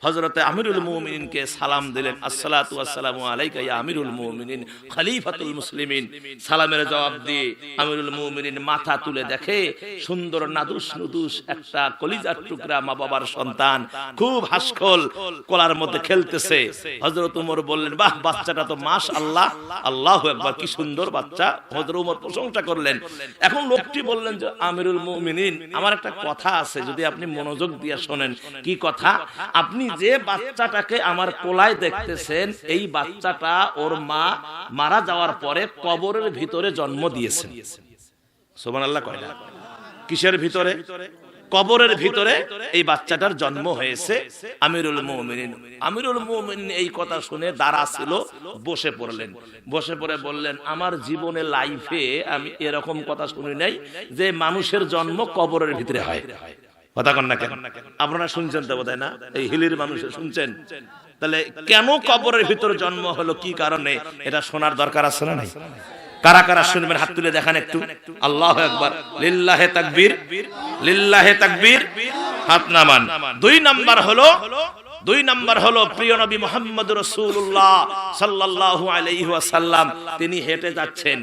হযরতে আমিরুল মুমিনিনকে সালাম দিলেন, আসসালাতু ওয়াসসালামু আলাইকা ইয়া আমিরুল মুমিনিন খলিফাতুল মুসলিমিন। সালামের জবাব দিয়ে আমিরুল মুমিনিন মাথা তুলে দেখে সুন্দর নাদুস নুদুস একটা কলিজার টুকরা মা বাবার সন্তান খুব হাসখোল কোলার মধ্যে খেলতেছে। হযরত ওমর বললেন, বাহ, বাচ্চাটা তো মাশাআল্লাহ, আল্লাহু আকবার, কি সুন্দর বাচ্চা। হযরত ওমর প্রশংসা করলেন। এখন লোকটি বললেন যে আমিরুল মুমিনিন, আমার একটা কথা আছে, যদি আপনি মনোযোগ দিয়ে শোনেন। কি কথা? আপনি যে বাচ্চাটাকে আমার কোলায় দেখতেছেন, এই বাচ্চাটা ওর মা মারা যাওয়ার পরে কবরের ভিতরে জন্ম দিয়েছেন। সুবহানাল্লাহ কয় না? কিসের ভিতরে? কবরের ভিতরে এই বাচ্চাটার জন্ম হয়েছে। আমিরুল মুমিনিন এই কথা শুনে দাঁড়া ছিল, বসে পড়লেন। বসে পড়ে বললেন, আমার জীবনে লাইফে আমি এরকম কথা শুনি নাই যে মানুষের জন্ম কবরের ভিতরে হয়। কথা কন না কেন? আপনারা শুনছেন তো বোধহয় না? এই হিলির মানুষে শুনছেন। তাহলে কেন কবরের ভিতরে জন্ম হলো, কি কারণে, এটা শোনার দরকার আছে না নাই? কারা কারা শুনবেন হাত তুলে দেখান একটু। আল্লাহু আকবার, লিল্লাহে তাকবীর, লিল্লাহে তাকবীর, হাত নামান। দুই নাম্বার হলো প্রিয় নবী মুহাম্মদ রাসূলুল্লাহ সাল্লাল্লাহু আলাইহি ওয়াসাল্লাম, তিনি হেঁটে যাচ্ছেন।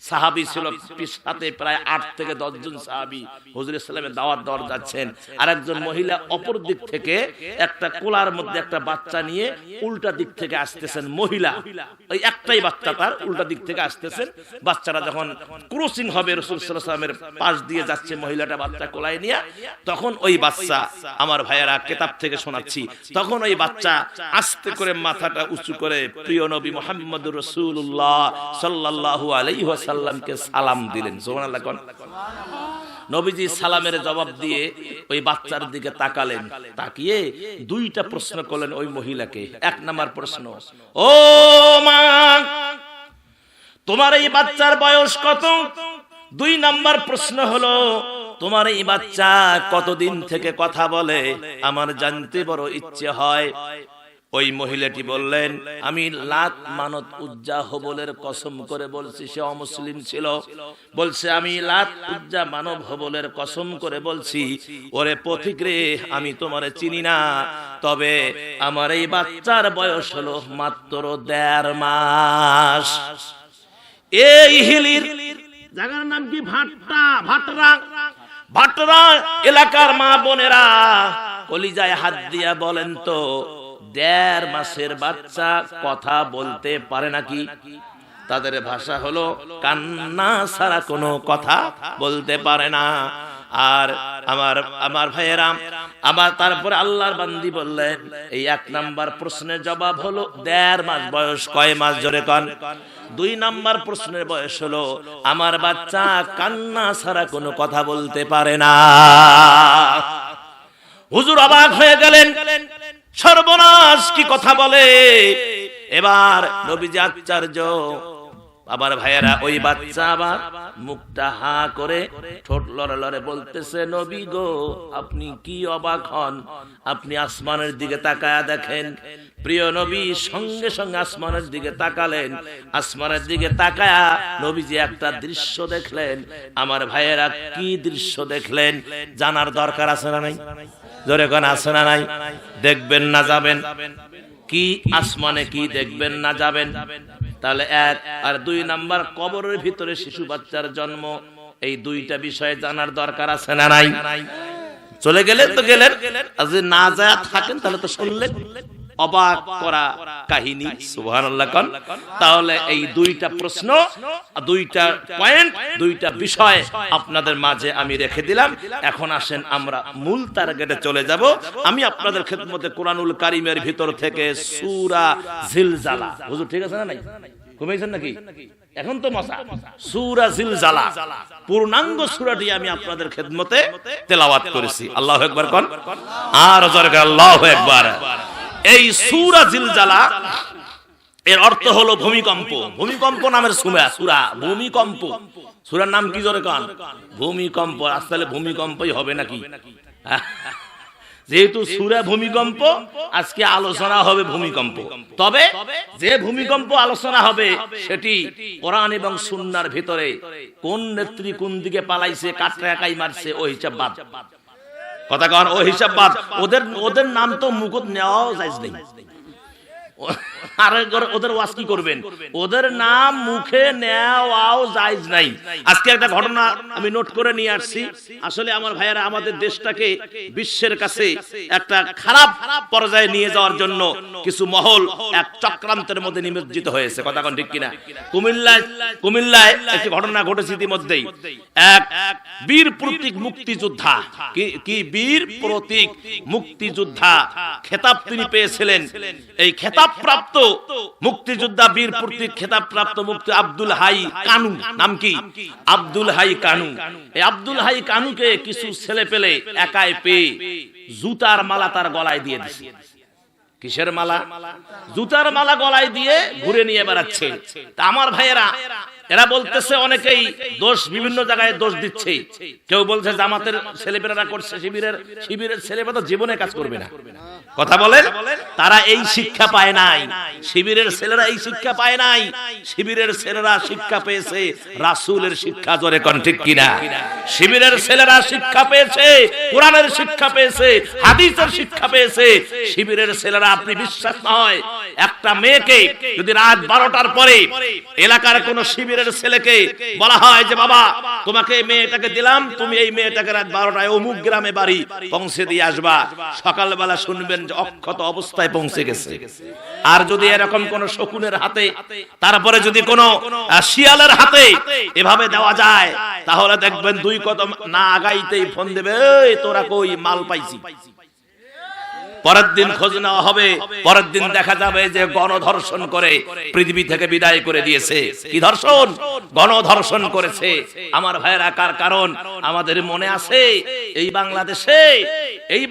সাহাবী ছিল সাথে প্রায় 8 থেকে 10 জন সাহাবী হুজুর সাল্লামের দাওয়াত দেওয়ার যাচ্ছেন। আর একজন মহিলা অপর দিক থেকে একটা কোলার মধ্যে একটা বাচ্চা নিয়ে উল্টা দিক থেকে আসতেছেন। মহিলা, ওই একটাই বাচ্চা, তার উল্টা দিক থেকে আসতেছেন। বাচ্চারা যখন ক্রসিং হবে রাসূল সাল্লাল্লাহু আলাইহি ওয়াসাল্লামের পাশ দিয়ে যাচ্ছে, মহিলাটা বাচ্চা কোলায় নিয়ে, তখন ওই বাচ্চা, আমার ভাইয়েরা কিতাব থেকে শোনাচ্ছি, তখন ওই বাচ্চা আস্তে করে মাথাটা উঁচু করে প্রিয় নবী মুহাম্মদুর রাসূলুল্লাহ সাল্লাল্লাহু আলাইহি ওয়াসাল্লামকে সালাম দিলেন। সুবহানাল্লাহ কোন? নবীজি সালামের জবাব দিয়ে ওই বাচ্চার দিকে তাকালেন, তাকিয়ে দুইটা প্রশ্ন করলেন ওই মহিলাকে। এক নাম্বার প্রশ্ন, ও মা, তোমার এই বাচ্চার বয়স কত? 2 নাম্বার প্রশ্ন হলো, তোমার এই বাচ্চা কতদিন থেকে কথা বলে? আমার জানতে বড় ইচ্ছে হয়। ওই মহিলাটি বললেন, আমি লাত মানত উজ্জা হবলের কসম করে বলছি, সে অমুসলিম ছিল। বলছে, আমি লাত উজ্জা মানব হবলের কসম করে বলছি, ওরে পথিক রে, আমি তোমারে চিনি না, তবে আমার এই বাচ্চার বয়স হলো মাত্র 1.5 মাস। এই হিলির জায়গার নাম কি? ভাটরা এলাকার মা বোনেরা কলিজায় হাত দিয়া বলেন তো, 1.5 মাসের বাচ্চা কথা বলতে পারে নাকি? তাদের ভাষা হলো কান্না ছাড়া কোনো কথা বলতে পারে না। আর আমার ভাইয়েরা, আবার তারপরে আল্লাহর বান্দি বললেন, এই 1 নাম্বার প্রশ্নের জবাব হলো 1.5 মাস বয়স। কয় মাস? জোরে কন। 2 নাম্বার প্রশ্নের বয়স হলো, আমার বাচ্চা কান্না ছাড়া কোনো কথা বলতে পারে না। হুজুর অবাক হয়ে গেলেন, সর্বনাশ, কি কথা বলে! এবার নবীজি আশ্চর্য। আবার ভাইয়েরা, ওই বাচ্চা আবার মুখটা হা করে ঠোঁট লড়ে লড়ে বলতেছে, নবী গো, আপনি কি অবাক হন? আপনি আসমানের দিকে তাকায়া দেখেন। প্রিয় নবী সঙ্গে সঙ্গে আসমানের দিকে তাকালেন। আসমানের দিকে তাকায়া নবীজি একটা দৃশ্য দেখলেন। আমার ভাইয়েরা, কি দৃশ্য দেখলেন জানার দরকার আছে না নাই? জোরে কোন আছে না নাই? দেখবেন না যাবেন? কি আসমানে কি দেখবেন না যাবেন? তাহলে 1 আর 2 নাম্বার, কবরের ভিতরে শিশু বাচ্চার জন্ম। এই 2টা বিষয় জানার দরকার আছে না নাই? চলে গেলেন তো গেলেন, আর যদি না যায় থাকেন তাহলে তো শুনলেন। অবাক করা কাহিনী। সুবহানাল্লাহ কোন? তাহলে এই 2টা প্রশ্ন, 2টা পয়েন্ট, 2টা বিষয় আপনাদের মাঝে আমি রেখে দিলাম। এখন আসেন আমরা মূল টার্গেটে চলে যাব। আমি আপনাদের খেদমতে কোরআনুল কারীমের ভিতর থেকে সূরা জিলজালা, হুজুর ঠিক আছে না নাই? ঘুমাইছেন নাকি? এখন তো মশা। সূরা জিলজালা পূর্ণাঙ্গ সূরাটি আমি আপনাদের খেদমতে তেলাওয়াত করেছি। আল্লাহু আকবার কোন? আর জোরে করে আল্লাহু আকবার। এই সূরা জিলজালা এর অর্থ হলো ভূমিকম্প। ভূমিকম্প নামের সূরা, ভূমিকম্প। সূরার নাম কি? জোরে কান। ভূমিকম্প। আসলে ভূমিকম্পই হবে নাকি? যেহেতু সূরা ভূমিকম্প, আজকে আলোচনা হবে ভূমিকম্প। তবে যে ভূমিকম্প আলোচনা হবে সেটি কোরআন এবং সুন্নাহর ভিতরে কোন নেত্রী কোন দিকে পালাইছে, কাটরাকাই মারছে, ওই হিসাব বাদ। কথা কন, ও হিসাব বাদ। ওদের নাম তো মুখত নেওয়াও জায়েজ নেই। আর ওদের ওয়াজ কি করবেন? ওদের নাম মুখে নেওয়াও জায়েজ নাই। আজকে একটা ঘটনা আমি নোট করে নিয়ে আসছি। আসলে আমার ভাইয়েরা, আমাদের দেশটাকে বিশ্বের কাছে একটা খারাপ পর্যায়ে নিয়ে যাওয়ার জন্য কিছু মহল এক চক্রান্তের মধ্যে নিমজ্জিত হয়েছে। কথা কোন ঠিক কিনা? কুমিল্লায় একটি ঘটনা ঘটেছে ইতিমধ্যেই। এক বীর প্রতীক মুক্তিযোদ্ধা, কি বীর প্রতীক মুক্তিযোদ্ধা খেতাব তিনি পেয়েছিলেন। এই খেতাব প্রাপ্ত মুক্তিযোদ্ধা, বীর প্রতীক খেতাব প্রাপ্ত মুক্তি আব্দুল হাই কানু, নাম কি? আব্দুল হাই কানু। এই আব্দুল হাই কানুকে কিছু ছেলে পেলে একাই পেয়ে জুতার মালা তার গলায় দিয়ে দিয়েছে। কিসের মালা? জুতার মালা গলায় দিয়ে ঘুরে নিয়ে বেড়াচ্ছে। তা আমার ভাইয়েরা, এরা বলতেছে, অনেকেই দোষ বিভিন্ন জায়গায় দোষ দিচ্ছে। কেউ বলছে জামাতের ছেলেপেলেরা করছে, শিবিরের ছেলেপেলে জীবনে কাজ করবে না। কথা বলেন, তারা এই শিক্ষা পায় নাই। শিবিরের ছেলেরা এই শিক্ষা পায় নাই। শিবিরের ছেলেরা শিক্ষা পেয়েছে রাসূলের শিক্ষা। জোরে কোন ঠিক কিনা? শিবিরের ছেলেরা শিক্ষা পেয়েছে, কোরআনের শিক্ষা পেয়েছে, হাদিসের শিক্ষা পেয়েছে। শিবিরের ছেলেরা, আপনি বিশ্বাস না হয়, একটা মেয়েকে যদি রাত 12টার পরে এলাকার কোন শিবিরের ছেলেকে বলা হয় যে বাবা তোমাকে মেয়েটাকে দিলাম, তুমি এই মেয়েটাকে রাত 12টায় অমুক গ্রামে বাড়ি পৌঁছে দিয়ে আসবা, সকালবেলা শুনবেন যে অক্ষত অবস্থায় পৌঁছে গেছে। আর যদি এরকম কোন শকুনের হাতে, তারপরে যদি কোন শিয়ালের হাতে এভাবে দেওয়া যায়, তাহলে দেখবেন 2 কদম না আগাইতেই ফোন দেবে, এই তোরা কই, মাল পাইছি। পরের দিন খোঁজ নেওয়া হবে, পরের দিন দেখা যাবে যে গণধর্ষণ করে পৃথিবী থেকে বিদায় করে দিয়েছে। কি ধর্ষণ? গণধর্ষণ করেছে। আমার ভাইয়েরা, কারণ আমাদের মনে আছে এই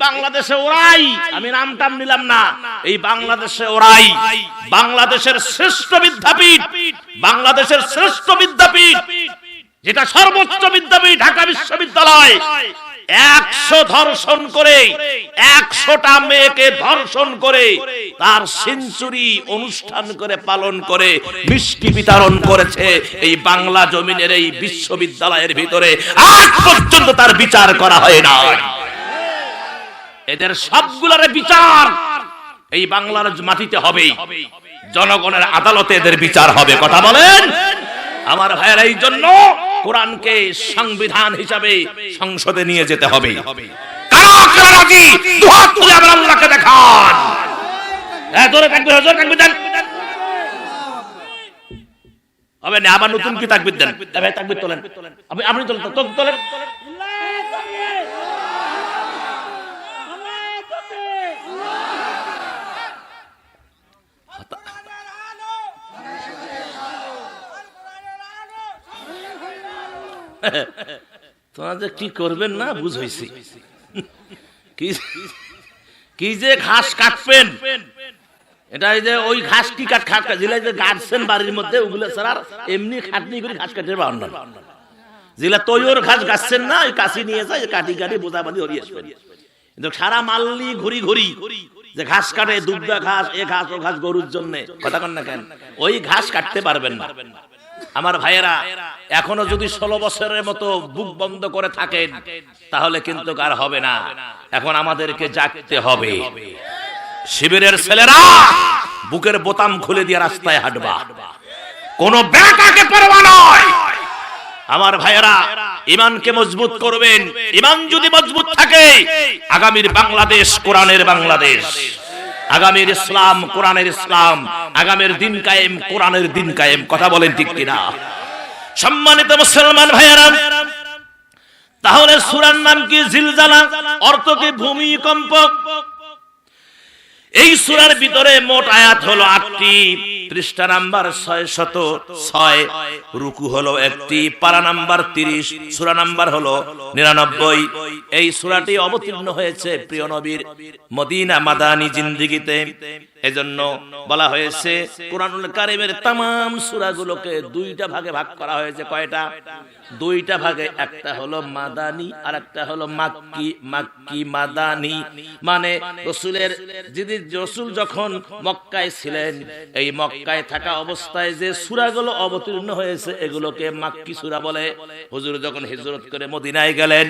বাংলাদেশে ওরাই, আমি নাম নিলাম না, এই বাংলাদেশে ওরাই বাংলাদেশের শ্রেষ্ঠ বিদ্যাপীঠ, যেটা সর্বোচ্চ বিদ্যাপীঠ, ঢাকা বিশ্ববিদ্যালয়, 100 ধর্ষণ করে, 100টা মেয়েকে ধর্ষণ করে তার সেঞ্চুরি অনুষ্ঠান করে পালন করে মিষ্টি বিতরণ করেছে এই বাংলা জমিনের এই বিশ্ববিদ্যালয়ের ভিতরে। আজ পর্যন্ত তার বিচার করা হয় না। এদের সবগুলোর বিচার এই বাংলার মাটিতে হবে, জনগণের আদালতে এদের বিচার হবে। কথা বলেন আমার ভাইয়েরা, এই জন্য কোরআনকে সংবিধান হিসাবে সংসদে নিয়ে যেতে হবে। কারা কারা রাজি? দুহাত তুলে আমার আল্লাহকে দেখান। জোরে তাকবীর, জোরে তাকবীর দেন। হবে না আবার নতুন কি তাকবীর দেন? ভাই তাকবীর তোলেন, আপনি তোলেন। তোমার যে কি করবেন না বুঝাইছি, কি যে ঘাস কাটবেন, এটা যে ওই ঘাস কি গাছছেন বাড়ির মধ্যে, ওগুলো ছাড়া এমনি খাটনি করে ঘাস কাটতে পারেন না। যেগুলা তৈর ঘাস গাছছেন না, ওই কাশি নিয়ে যায় কাটি বোঝাবাদি হরিয়ে আসবেন। কিন্তু সারা মাল্লি ঘুরি যে ঘাস কাটে, দুব্বা ঘাস, এ ঘাস ও ঘাস গরুর জন্য, কথা কন না কেন, ওই ঘাস কাটতে পারবেন না। আমার ভাইয়েরা, এখনো যদি 16 বছরের মতো বুক বন্ধ করে থাকেন, তাহলে কিন্তু আর হবে না। এখন আমাদেরকে জাগতে হবে। শিবিরের ছেলেরা বুকের বোতাম খুলে দিয়ে রাস্তায় হাঁটবা, কোন বেটাকে পরোয়া নয়। আমার ভাইয়েরা, ঈমানকে মজবুত করবেন। ঈমান যদি মজবুত থাকে, আগামীর বাংলাদেশ কোরআনের বাংলাদেশ, আগামীর ইসলাম কোরআনের ইসলাম, আগামীর দিন কায়েম কোরআনের দিন কায়েম। কথা বলেন ঠিক কিনা? সম্মানিত মুসলমান ভাইয়েরা, তাহলে সূরার নাম কি? জিলজালা, অর্থ কি? ভূমিকম্প। এই সূরার ভিতরে মোট আয়াত হলো 8টি, পৃষ্ঠা নাম্বার 606, রুকু হলো 1টি, পারা নাম্বার 30, সূরা নাম্বার হলো 99। এই সূরাটি অবতীর্ণ হয়েছে প্রিয় নবীর মদিনা মাদানী জিন্দেগিতে। এজন্য বলা হয়েছে কুরআনুল কারীমের तमाम সূরাগুলোকে দুইটা ভাগে ভাগ করা হয়েছে। কয়টা? দুইটা ভাগে। একটা হলো মাদানী আর একটা হলো মাক্কি। মাক্কি মাদানী মানে রাসূলের যদি রাসূল যখন মক্কায় ছিলেন, এই মক্কায় থাকা অবস্থায় যে সূরাগুলো অবতীর্ণ হয়েছে এগুলোকে মাক্কি সূরা বলে। হুজুর যখন হিজরত করে মদিনায় গেলেন,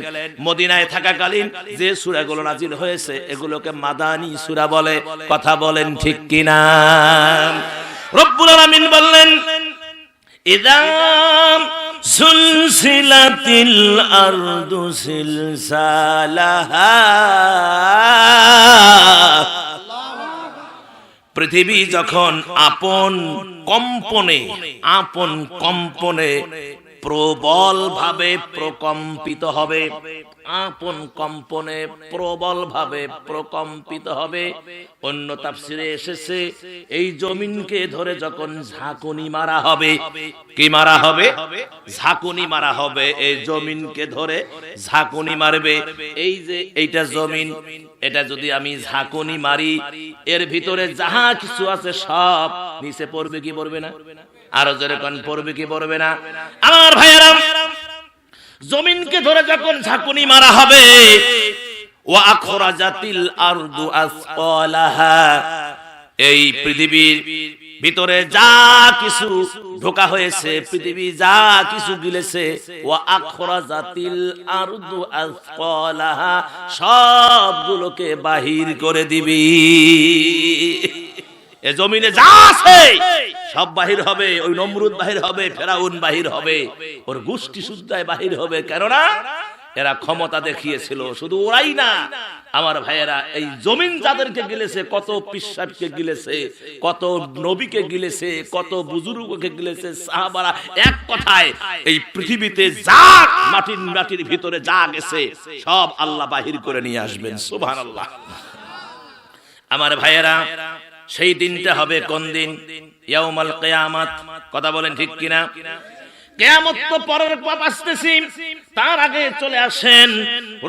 মদিনায় থাকাকালীন যে সূরাগুলো নাজিল হয়েছে এগুলোকে মাদানী সূরা বলে। কথা বলেন ঠিক কিনা? রব্বুল আলামিন বললেন ইযা সুলসিলাতিল আরদু সিলসালাহা, পৃথিবী যখন আপন কম্পনে প্রবল ভাবে প্রকম্পিত হবে, আপন কম্পনে প্রবল ভাবে প্রকম্পিত হবে। অন্য তাফসিরে এসেছে এই জমিনকে ধরে যখন ঝাঁকুনি মারা হবে। কি মারা হবে? ঝাঁকুনি মারা হবে। এই জমিনকে ধরে ঝাঁকুনি মারবে। এই যে এইটা জমিন, এটা যদি আমি ঝাঁকুনি মারি, এর ভিতরে যাহা কিছু আছে সব নিচে পড়বে কি পড়বে না? আরো জোরে কোন পড়বে কি পড়বে না? আমার ভাইয়েরা, জমিনকে ধরে যখন ঝাঁকুনি মারা হবে, ওয়া আখরাজাতিল আরদু আসকালাহা, এই পৃথিবীর ভিতরে যা কিছু ঢোকা হয়েছে, পৃথিবী যা কিছু গিলেছে, ওয়া আখরাজাতিল আরদু আসকালাহা, সবগুলোকে বাহির করে দিবি। এ জমিনে যা আছে সব বাহির হবে। ওই নমরুদ বাহির হবে, ফেরাউন বাহির হবে, ওর গোষ্ঠী সুদ্ধায় বাহির হবে। কেননা এরা ক্ষমতা দেখিয়েছিল। শুধু ওরাই না আমার ভাইয়েরা, এই জমিন যাদেরকে গিলেছে, কত পিসাবকে গিলেছে, কত নবীকে গিলেছে, কত বুজুর্গকে গিলেছে, সাহাবারা। এক কথায় এই পৃথিবীতে যা মাটির ভিতরে যা গেছে সব আল্লাহ বাহির করে নিয়ে আসবেন। সুবহানাল্লাহ। আমার ভাইয়েরা, সেই দিনটা হবে কোন দিন? ইয়াউমাল কিয়ামত। কথা বলেন ঠিক কিনা? কিয়ামত তো পরের পাপ আসতেছি, তার আগে চলে আসেন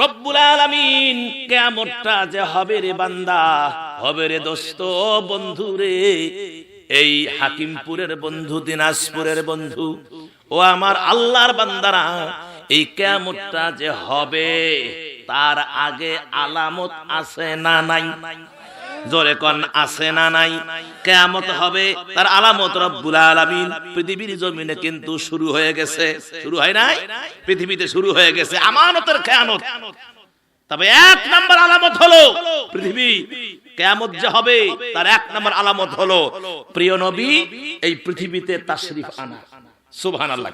রব্বুল আলামিন। কিয়ামতটা যে হবে রে বান্দা, হবে রে দোস্ত, বন্ধু রে, এই হাকিমপুরের বন্ধু, দিনাজপুরের বন্ধু, ও আমার আল্লাহর বান্দারা, এই কিয়ামতটা যে হবে তার আগে আলামত আছে না নাই? জোরে কোন আছে না নাই? কিয়ামত হবে তার আলামত রব্বুল আলামিন পৃথিবীর জমিনে কিন্তু শুরু হয়ে গেছে। শুরু হয় নাই? পৃথিবীতে শুরু হয়ে গেছে আমানতের কিয়ামত। তবে এক নাম্বার আলামত হলো পৃথিবী কিয়ামত যে হবে তার এক নাম্বার আলামত হলো প্রিয় নবী এই পৃথিবীতে তাশরিফ আনা। সুবহানাল্লাহ।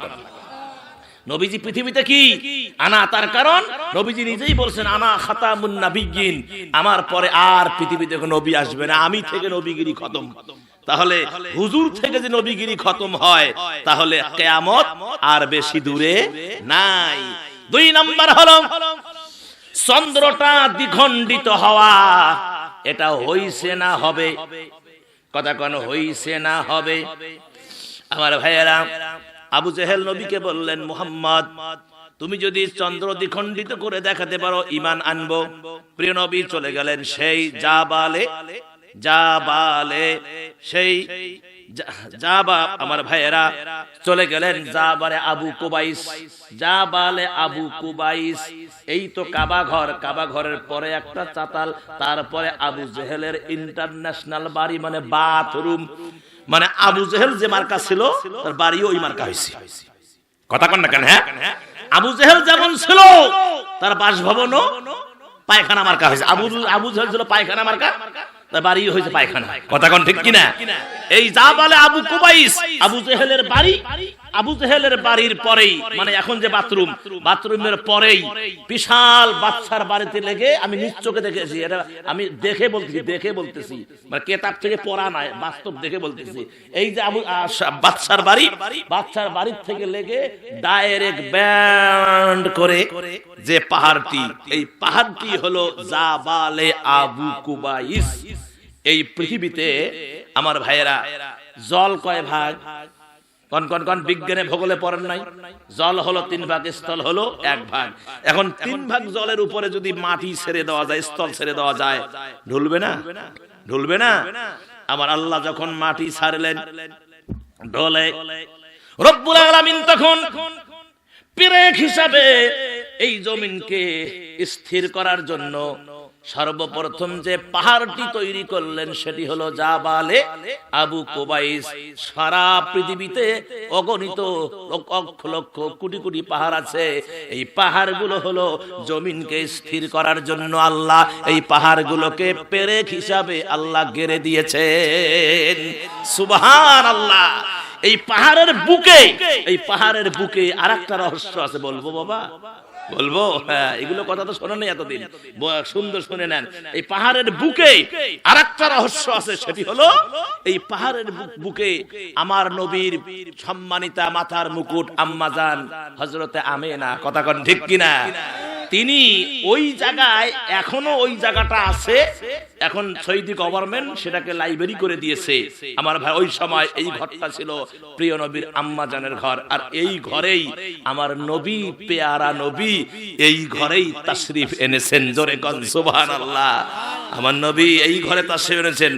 নবীজি পৃথিবীতে কি আনা, তার কারণ নবীজি নিজেই বলছেন আনা খাতামুন নাবিয়্যিন, আমার পরে আর পৃথিবীতে কোনো নবী আসবে না, আমি থেকে নবীগিরি খতম। তাহলে হুজুর থেকে যে নবীগিরি খতম হয়, তাহলে কিয়ামত আর বেশি দূরে নাই। দুই নাম্বার হলো চন্দ্রটা দ্বিখণ্ডিত হওয়া। এটা হইছে না হবে? কথা কোন হইছে না হবে? আমার ভাইয়েরা, আবু জেহেল নবীকে বললেন, মুহাম্মদ তুমি যদি চন্দ্র দ্বিখণ্ডিত করে দেখাতে পারো ঈমান আনবো। প্রিয় নবী চলে গেলেন সেই জাবালে, সেই জাবা, আমার ভাইয়েরা চলে গেলেন জাবালে আবু কুবাইস। জাবালে আবু কুবাইস, এই তো কাবা ঘর, কাবা ঘরের পরে একটা চাতাল, তারপরে আবু জেহেলের ইন্টারন্যাশনাল বাড়ি, মানে বাথরুম। মানে আবু জেহেল যে মার্কা ছিল তার বাড়িও ওই মার্কা হয়েছে। কথা কন না কেন? হ্যাঁ, আবু জেহেল যেমন ছিল তার বাসভবনও পায়খানা মার্কা হয়েছে। আবু জেহেল ছিল পায়খানা মার্কা, তার বাড়ি হয়েছে পায়খানা। কথা কন ঠিক কিনা? এই যা বলে আবু কুবাইস, আবু জেহেলের বাড়ি, আবু জেহেলের বাড়ির পরেই, মানে এখন যে বাথরুম, বাথরুমের পরেই বিশাল বাচ্চার বাড়িতে লেগে, আমি নিজ চোখে দেখেছি, এটা আমি দেখে বলতেছি, মানে কেতাব থেকে পড়া নয়, বাস্তব দেখে বলতেছি। এই যে আবু বাচ্চার বাড়ির থেকে লেগে ডাইরেক্ট ব্যান্ড করে যে পাহাড়টি, এই পাহাড়টি হলো জাবালে আবু কুবাইস। এই পৃথিবীতে আমার ভাইয়েরা জল কয় ভাগ? কোন বিজ্ঞানে ভূগোলে পড়েন নাই? জল হলো 3 ভাগ, স্থল হলো 1 ভাগ। এখন 3 ভাগ জলের উপরে যদি মাটি ছেড়ে দেওয়া যায়, স্থল ছেড়ে দেওয়া যায়, ঢুলবে না? আমার আল্লাহ যখন মাটি ছাড়লেন ঢলে, রব্বুল আলামিন তখন পেরেক হিসাবে এই জমিনকে স্থির করার জন্য সর্বপ্রথম যে পাহাড়টি তৈরি করলেন সেটি হলো জাবালে আবু কুবাইস। সারা পৃথিবীতে অগণিত লক্ষ লক্ষ কোটি কোটি পাহাড় আছে, এই পাহাড়গুলো হলো জমিনকে স্থির করার জন্য আল্লাহ এই পাহাড়গুলোকে পেরেক হিসাবে আল্লাহ গেড়ে দিয়েছেন। সুবহানাল্লাহ। এই পাহাড়ের বুকে আরেকটা রহস্য আছে, বলবো বাবা? বলবো? হ্যাঁ, এগুলো কথা তো শোনেন এতদিন, সুন্দর শুনে নেন। এই পাহাড়ের বুকে আরেকটা রহস্য আছে, সেটি হলো এই পাহাড়ের বুকে আমার নবীর সম্মানিতা মাথার মুকুট আম্মা জান হযরতে আমেনা, কথা কোন ঠিক কিনা? তিনি ওই জায়গায়, এখনো ওই জায়গাটা আছে, এখন সৌদি গভর্নমেন্ট সেটাকে লাইব্রেরি করে দিয়েছে। আমার ভাই, ওই সময় এই ঘরটা ছিল প্রিয় নবীর আম্মা জানের ঘর, আর এই ঘরেই আমার নবী, পেয়ারা নবী এই ঘরেই তাশরীফ এনেছেন। জোরে কোন সুবহানাল্লাহ। আমার নবী এই ঘরে তাশরীফ এনেছেন।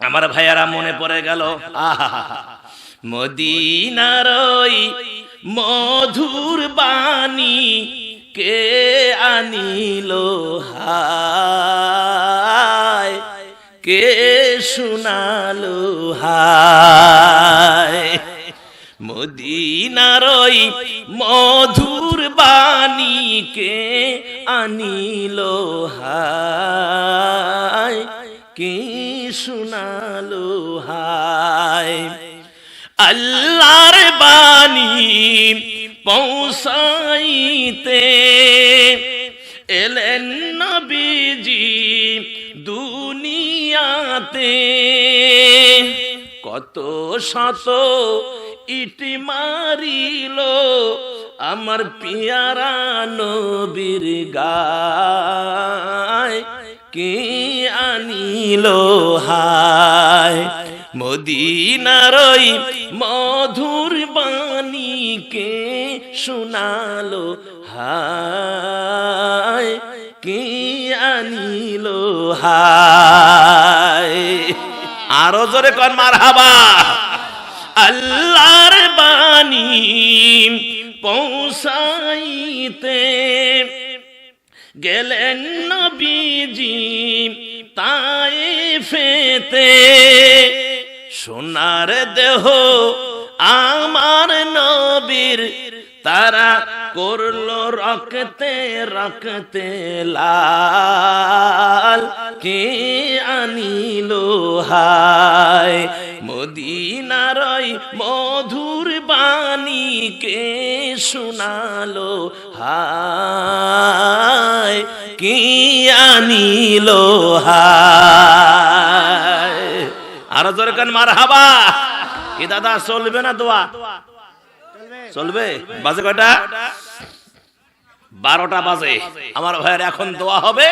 আমার ভাইয়ারা, মনে পড়ে গেল মদিনার ওই মধুর বাণী কে আনিল হায়, কে শুনালো হায়। মদিনার ওই মধুর বাণী কে আনিল হায়, কে শুনালো হায়। আল্লাহর বাণী পৌঁছাইতে এলেন নবীজি দুনিয়াতে, কত শত ইট মারিল আমার পিয়ারা নবীর গায়, কে আনিল হায়। মদিনার ওই মধুর বাণী কে শোনালো হায়, কে আনিল হায়। আরো জোরে কর মারহাবা। আল্লাহর বাণী পৌঁছাইতে গেলেন নবীজি তায়েফেতে, সোনার দেহ আমার নবীর তারা করলো রক্তে রক্তে লাল, কে আনিল হায়। মদিনার ওই মধুর বাণী কে শোনালো হায়, কে আনিল হায়। আরো জোরে কান মারহাবা। কি দাদা চলবে না দোয়া? চলবে। বাজে কয়টা? 12টা বাজে। আমার ভাইয়ের এখন দোয়া হবে,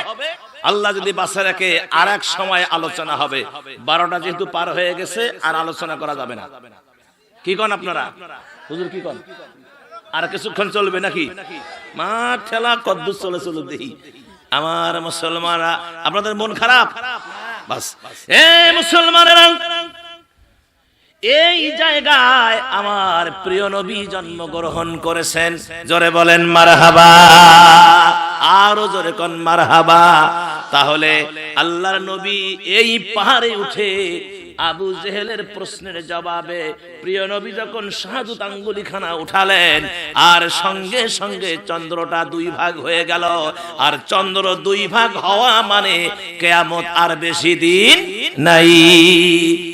আল্লাহ যদি বাঁচা রাখে আর এক সময় আলোচনা হবে। 12টা যেহেতু পার হয়ে গেছে আর আলোচনা করা যাবে না। কি কন আপনারা? হুজুর কি কন? আর কিছুক্ষণ চলবে নাকি? মা ঠেলা কদ্দুস চলে চলো দেখি। আমার মুসলমানরা, আপনাদের মন খারাপ? বাস, এই মুসলমানেরা, এই জায়গায় আমার প্রিয় নবী জন্মগ্রহণ করেছেন। জোরে বলেন মারহাবা। আরো জোরে কোন মারহাবা। তাহলে আল্লাহর নবী এই পাহাড়ে উঠে আবু জেহেলের প্রশ্নের জবাবে প্রিয় নবী যখন শাহাদাত আঙ্গুলিখানা উঠালেন, আর সঙ্গে সঙ্গে চন্দ্রটা 2 ভাগ হয়ে গেল। আর চন্দ্র 2 ভাগ হওয়া মানে কিয়ামত আর বেশি দিন নাই।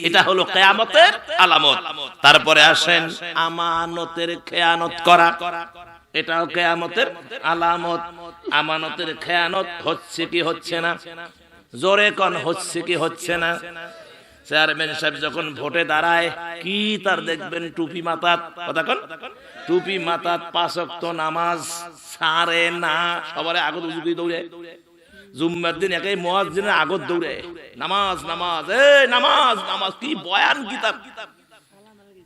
এটা হলো কিয়ামতের আলামত। তারপরে আসেন আমানতের খেয়ানত করা, এটাও কিয়ামতের আলামত। আমানতের খেয়ানত হচ্ছে কি হচ্ছে না? জোরে কোন হচ্ছে কি হচ্ছে না? চেয়ারম্যান সাহেব যখন ভোটে দাঁড়ায় কি তার দেখবেন টুপি মাথাত, কথা কোন, টুপি মাথাত 5 ওয়াক্ত নামাজ ছাড়ে না, সবার আগত উজুকি দৌড়ে। জুম্মার দিন একাই মুয়াজ্জিনের আগত দৌড়ে নামাজ নামাজ, এই নামাজ নামাজ। কি বয়ান, কিতাব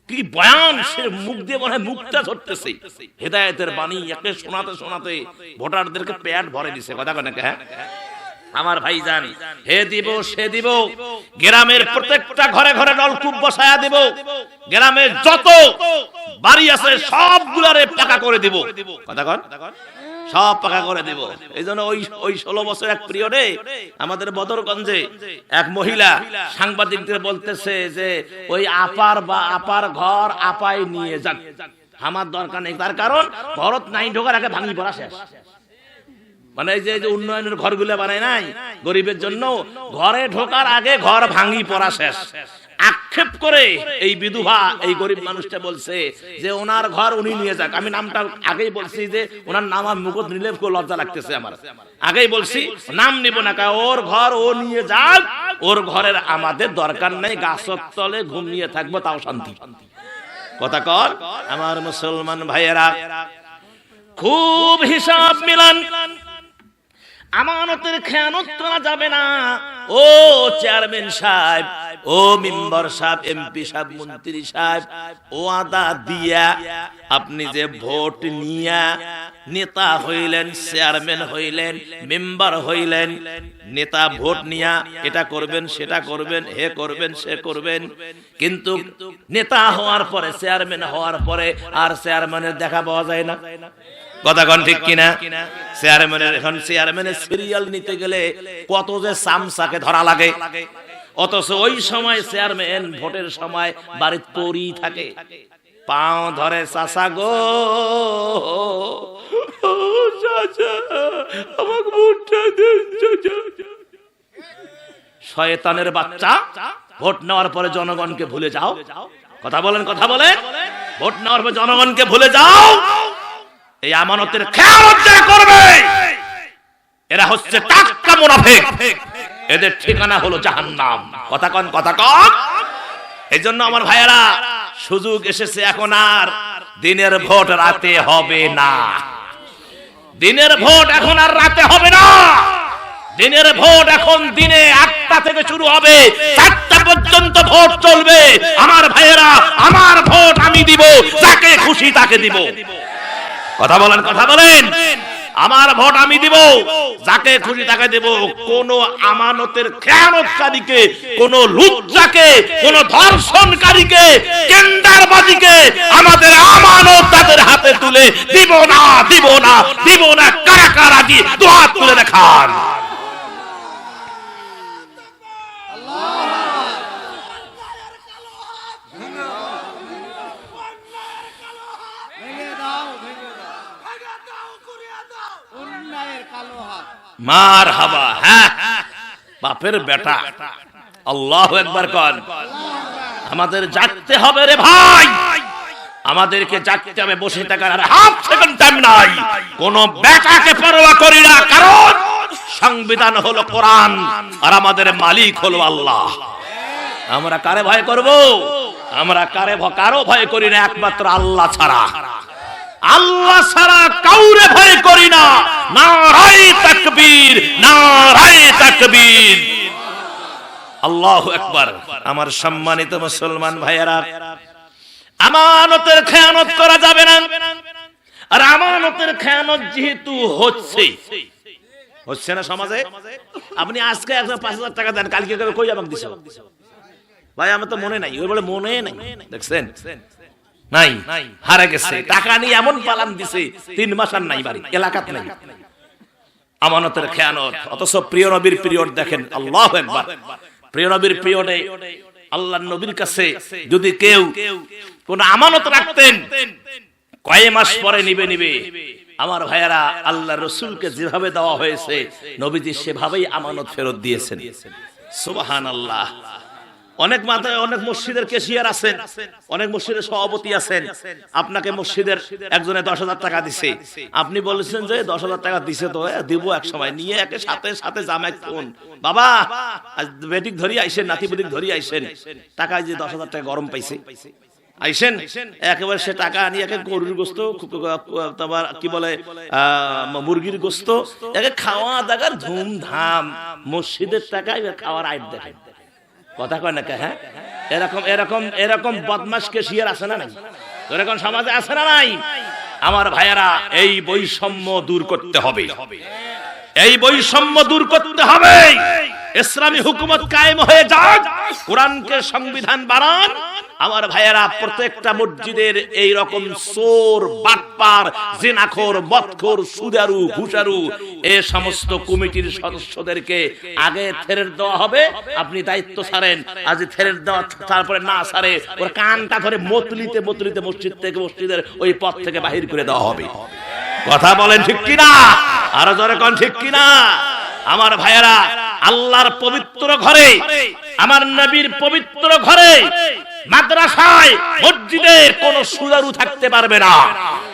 কি বয়ান, সে মুখ দিয়ে মনে হয় মুখটা ধরতেছে। হেদায়েতের বাণী একে শোনাতে শোনাতে ভোটারদেরকে পেট ভরে দিছে, কথা কোন। হ্যাঁ, আমার ভাইজান, হে দিব সে দিব, গ্রামের প্রত্যেকটা ঘরে ঘরে নলকূপ বসায়া দিব, গ্রামের যত বাড়ি আছে সবগুলারে পাকা করে দিব। কথা কন, সব পাকা করে দিব। এই জন্য ওই 16 বছর এক পিরিয়ডে আমাদের বদরগঞ্জে এক মহিলা সাংবাদিকদের বলতেছে যে ওই আপার ঘর আপাই নিয়ে যান, আমার দরকার নেই। তার কারণ ঘরত নাই ঢোকার আগে ভাঙি পড়া শেষ। মানে এই যে উন্নয়নের ঘরগুলো বানায় নাই গরিবের জন্য, ঘরে ঢোকার আগে ঘর ভাঙি পড়া শেষ। আক্ষেপ করে এই বিধবা এই গরিব মানুষটা বলছে যে ওনার ঘর উনি নিয়ে যাক। আমি নামটা আগেই বলছি যে ওনার নাম আর মুখত নিলে লজ্জা লাগতেছে আমার, আগেই বলছি নাম নিব না, ওর ঘর ও নিয়ে যাক, ওর ঘরের আমাদের দরকার নেই, গাছের তলে ঘুমিয়ে থাকবো তাও শান্তি। কথা কর আমার মুসলমান ভাইয়েরা, খুব হিসাব মিলান, আমানতের খেয়ানত করা যাবে না। ও চেয়ারম্যান সাহেব, ও মেম্বার সাহেব, এমপি সাহেব, মন্ত্রী সাহেব, ও আদা দিয়া আপনি যে ভোট নিয়া নেতা হইলেন, চেয়ারম্যান হইলেন, মেম্বার হইলেন, নেতা ভোট নিয়া এটা করবেন সেটা করবেন, হে করবেন সে করবেন, কিন্তু নেতা হওয়ার পরে, চেয়ারম্যান হওয়ার পরে আর চেয়ারম্যানের দেখা পাওয়া যায় না। কথা কোন ঠিক কিনা? চেয়ারম্যানের সিরিয়াল নিতে গেলে কত যে সামসাকে ধরা লাগে, অথচ ওই সময় চেয়ারম্যান ভোটের সময় বাড়িতে পড়ি থাকে, পাও ধরে চাচা গো, আমাকে ভোটটা দেন চাচা। শয়তানের বাচ্চা, ভোট নেওয়ার পরে জনগণকে ভুলে যাও। কথা বলেন, কথা বলেন, ভোট নেওয়ার পরে জনগণকে ভুলে যাও। এই আমানতের খেয়ানত যারা করবে এরা হচ্ছে টাটকা মুনাফিক, এদের ঠিকানা হলো জাহান্নাম। কথা কন, কথা কন। এইজন্য আমার ভাইয়েরা, সুযোগ এসেছে এখন আর দিনের ভোট রাতে হবে না। দিনের ভোট এখন আর রাতে হবে না। দিনের ভোট এখন দিনে 8টা থেকে শুরু হবে, 4টা পর্যন্ত ভোট চলবে। আমার ভাইয়েরা, আমার ভোট আমি দিব, যাকে খুশি তাকে দিব। কথা বলেন, কথা বলেন। আমার ভোট আমি দিব, যাকে খুশি তাকে দেব। কোন আমানতের খেয়ানতকারীকে, কোন লুচ্চাকে, কোন ধর্ষণকারীকে, টেন্ডারবাজিকে আমাদের আমানত তাদের হাতে তুলে দিব না, দিব না, দিব না। কারা কারা দি দুহাত তুলে দেখান। মার হাবা। হ্যাঁ, বাপের বেটা, আল্লাহু আকবার কন। আমাদের জাগতে হবে রে ভাই, আমাদেরকে জাগতে হবে। বসে থাকার আর হাফ সেকেন্ড টাইম নাই। কোন বেটাকে পরোয়া করি না, কারণ সংবিধান হলো কোরআন আর আমাদের মালিক হলো আল্লাহ। আমরা কারে ভয় করব? আমরা কারো ভয় করি না, একমাত্র আল্লাহ ছাড়া। আল্লাহ ছাড়া কাউরে ভয় করি না। নারায়ে তাকবীর, নারায়ে তাকবীর, আল্লাহু আকবার। আমার সম্মানিত মুসলমান ভাইয়েরা, আমানতের খেয়ানত করা যাবে না। আর আমানতের খেয়ানত যেহেতু হচ্ছে না সমাজে, আপনি আজকে 5,000 টাকা দেন, কালকে কই আমাকে দিছো ভাই? আমার তো মনে নাই। ওই বলে মনে নাই, দেখছেন নাই, হারা গেছে। টাকা নিয়ে এমন পালান দিছে, 3 মাস আর নাই বাড়ি, এলাকাত নাই। আমানতের খেয়ানত। অথচ প্রিয় নবীর পিরিয়ড দেখেন, আল্লাহু আকবার। প্রিয় নবীর পিরিয়ডে আল্লাহর নবীর কাছে যদি কেউ কোন আমানত রাখতেন, কয় মাস পরে নিবে। আমার ভাইয়েরা, আল্লাহর রাসূলকে যেভাবে দেওয়া হয়েছে নবীজি সেভাবেই আমানত ফেরত দিয়েছেন। সুবহানাল্লাহ। অনেক মাথায় অনেক মসজিদের ক্যাশিয়ার আছেন, অনেক মসজিদের সভাপতি আছেন। আপনাকে মসজিদের একজনে 10,000 টাকা দিছে, আপনি বলেছেন যে 10,000 টাকা দিছে তো দিব এক সময়, নিয়ে একে সাথে সাথে জামাই কোন বাবা আজ বেটিক ধরি আইছেন, নাতি বুদিক ধরি আইছেন, টাকায় যে 10,000 টাকা গরম পাইছে আইছেন, একেবারে সে টাকা নিয়ে একে গরুর গোস্ত, তোমার কি বলে মুরগির গোস্ত, একে খাওয়া দাওয়ার ধুমধাম, মসজিদের টাকায় খাওয়ার আইট দেখেন। কথা কয় না কে? হ্যাঁ, এরকম এরকম এরকম বদমাশ কেশিয়ার আছে না নাই? এরকম সমাজে আছে না নাই? আমার ভাইয়েরা, এই বৈষম্য দূর করতে হবে। এই বৈষম্য দূর করতে হবে, ইসলামী হুকুমত কায়েম হয়ে যাক, কোরআনকে সংবিধান বানান। আমার ভাইয়েরা, প্রত্যেকটা মসজিদের এই রকম চোর, বাটপার, জিনাখোর, মদখোর, সুদারু, ঘুষারু এই সমস্ত কমিটির সদস্যদেরকে আগে থেরেট দেওয়া হবে। আপনি দায়িত্ব ছাড়েন, আজ থেরেট দেওয়া তারপরে না ছাড়ে ওর কানটা ধরে মতলিতে মতলিতে মসজিদ থেকে, মসজিদের ওই পথ থেকে বাহির করে দেওয়া হবে। কথা বলেন ঠিক কিনা? আরো জোরে কোন ঠিক কিনা? আমার ভাইয়েরা, আল্লাহর পবিত্র ঘরে, আমার নবীর পবিত্র ঘরে, মাদ্রাসায়, মসজিদে কোন সুদারু থাকতে পারবে না,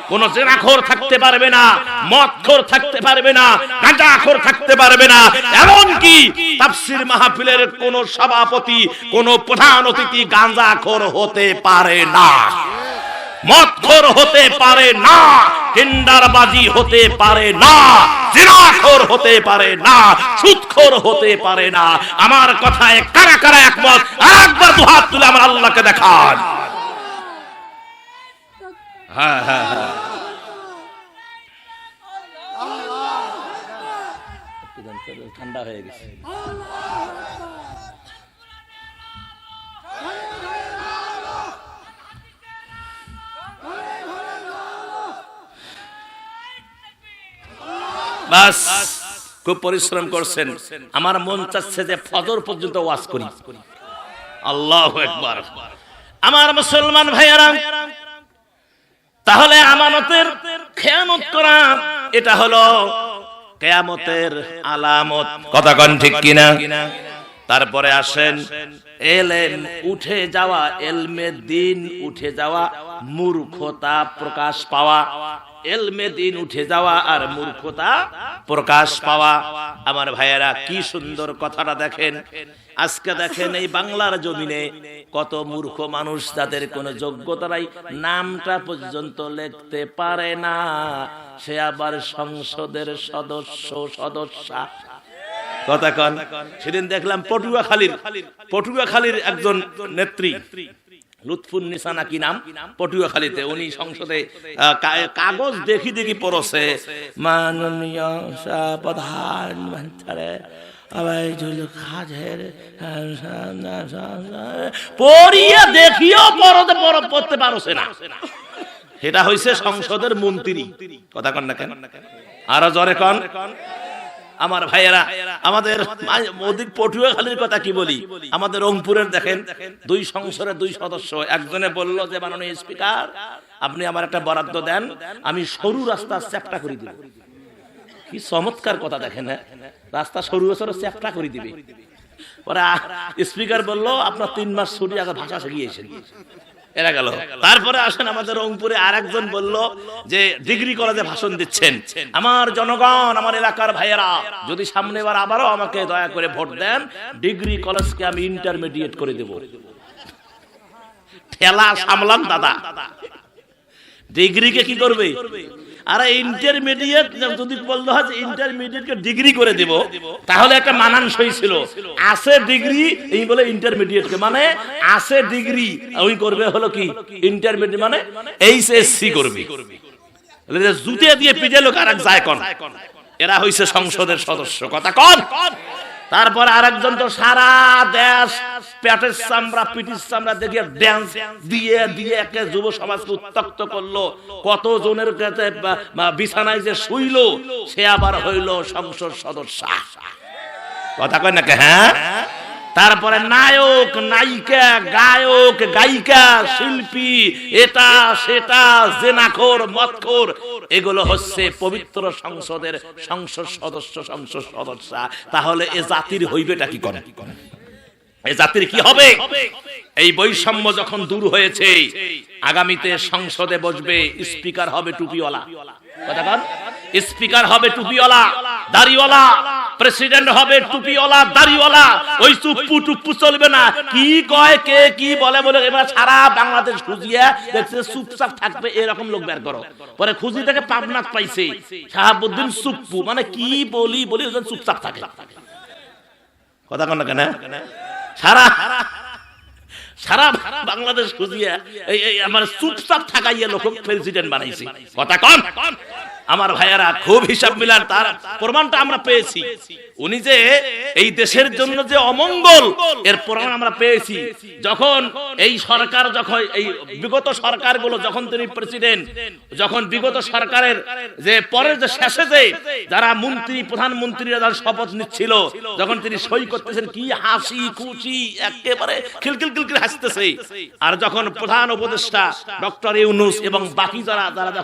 কোন জিনাখোর থাকতে পারবে না, মদখোর থাকতে পারবে না, গাঁজাখোর থাকতে পারবে না। এমনকি তাফসীর মাহফিলের কোন সভাপতি, কোন প্রধান অতিথি গাঁজাখোর হতে পারে না, মদখোর হতে পারে না, টেন্ডারবাজি হতে পারে না, জিনাখোর হতে পারে না, সুদখোর হতে পারে না। আমার কথায় কারা কারা একমত? একবার দুহাত তুলে আমার আল্লাহকে দেখান। হ্যাঁ হ্যাঁ হ্যাঁ, ঠান্ডা হয়ে গেছে। বাস, খুব পরিশ্রম করছেন। আমার মন চাচ্ছে যে ফজর পর্যন্ত ওয়াজ করি। আল্লাহু আকবার। আমার মুসলমান ভাইয়েরা, তাহলে আমানতের খেয়ানত করা, এটা হলো কিয়ামতের আলামত। কথা কোন ঠিক কিনা? তারপরে আসেন এলেম উঠে যাওয়া, এলমে দ্বীন উঠে যাওয়া, মূর্খতা প্রকাশ পাওয়া। এলমে দ্বীন উঠে যাওয়া আর মূর্খতা প্রকাশ পাওয়া। আমার ভাইয়েরা, কি সুন্দর কথাটা দেখেন। আজকে দেখেন এই বাংলার জমিনে কত মূর্খ মানুষ, যাদের কোনো যোগ্যতা নাই, নামটা পর্যন্ত লিখতে পারে না, সে আবার সংসদের সদস্যা। কথা কন। সেদিন দেখলাম পটুয়াখালীর একজন নেত্রী, লুৎফুন্নিসা নাকি নাম, পটুয়াখালীতে, উনি সংসদে কাগজ দেখি দেখি পড়ছে, মাননীয় প্রধানমন্ত্রী পড়িয়া দেখিও পড়তে পারছে না। সেটা হইছে সংসদের মন্ত্রী। কথা কন না কেন? আরো জোরে কন। আমার ভাইয়েরা, আমাদের পটুয়াখালীর কথা কি বলি, আমাদের রংপুরের দেখেন দুই সংসদের দুই সদস্য, একজনে বলল যে মাননীয় স্পিকার, আপনি আমার একটা বরাদ্দ দেন, আমি সরু রাস্তা চ্যাপ্টা করে দিব। কি চমৎকার কথা দেখেন, রাস্তা সরু চ্যাপ্টা করে দিবে। পরে স্পিকার বলল, আপনার 3 মাস ছুটি, আগে ভাষা শিখিয়েছেন। এরা গেল। তারপরে আসেন আমাদের রংপুরে আরেকজন বলল যে ডিগ্রি কলেজে ভাষণ দিচ্ছেন, আমার জনগণ, আমার এলাকার ভাইয়েরা, যদি সামনেবার আবারও আমাকে দয়া করে ভোট দেন, ডিগ্রি কলেজকে আমি ইন্টারমিডিয়েট করে দেব। ঠেলা সামলাম দাদা, ডিগ্রিকে কি করবে? আরে ইন্টারমিডিয়েট যদি বলতে হয় যে ইন্টারমিডিয়েটকে ডিগ্রি করে দেব, তাহলে একটা মানানসই ছিল। আছে ডিগ্রি, এই বলে ইন্টারমিডিয়েটকে, মানে আছে ডিগ্রি, ওই করবে হলো কি ইন্টারমিডিয়েট, মানে এইচএসসি করবে। জুতে দিয়ে পিটে লোক আর এক যায় কোন, এরা হইছে সংসদের সদস্য। কথা কোন। তারপর আরেকজন তো সারা দেশ পেটের চামড়া, পিটির চামড়া দেখিয়ে ড্যান্স দিয়ে দিয়ে একে যুব সমাজকে উত্তক্ত করলো। কত জনের কাছে বিছানায় যে শুইল, সে আবার হইল সংসদ সদস্য। কথা কয় না? হ্যাঁ। তারপরে নায়ক, নায়িকা, গায়ক, গায়িকা, শিল্পী, এটা সেটা, জেনাখোর, মদখোর, এগুলো হচ্ছে পবিত্র সংসদের সংসদ সদস্য। তাহলে এ জাতির হইবেটা কি করে? এই জাতির কি হবে? এই বৈষম্য যখন দূর হয়েছে, আগামীতে সংসদে বসবে, স্পিকার হবে টুপিওয়ালা। কথা বল। স্পিকার হবে টুপিওয়ালা, দাড়িওয়ালা, প্রেসিডেন্ট হবে টুপিওয়ালা, দাড়িওয়ালা। ওই চুপ্পু চলবে না, কি কয় কে কি বলে বলে এবার সারা বাংলাদেশ খুঁজিয়ে দেখছে চুপচাপ থাকবে, এরকম লোক বের করো। পরে খুঁজি থেকে পাবনাত পাইছে শাহাবুদ্দিন চুপ্পু, মানে কি বলি ওজন চুপচাপ থাকে। কথা কন না কেন? সারা বাংলাদেশ খুঁজিয়া এই আমার চুপচাপ থাকাইয়া লোক প্রেসিডেন্ট বানাইছে। কথা কন। আমার ভাইয়ারা খুব হিসাব মিলান, তার প্রমাণটা আমরা পেয়েছি। উনি যে এই দেশের জন্য যে অমঙ্গল, এর প্রমাণ আমরা পেয়েছি। যখন এই সরকার, যখন এই বিগত সরকারগুলো, যখন তিনি প্রেসিডেন্ট, যখন বিগত সরকারের যে পরের যে শেষে যে যারা মন্ত্রী, প্রধানমন্ত্রীরা যারা শপথ নিচ্ছিল, যখন তিনি সই করতেছেন, কি হাসি খুশি, একেবারে খিলখিল খিলখিল হাসতেছে। আর যখন প্রধান উপদেষ্টা ডক্টর ইউনূস এবং বাকি যারা যখন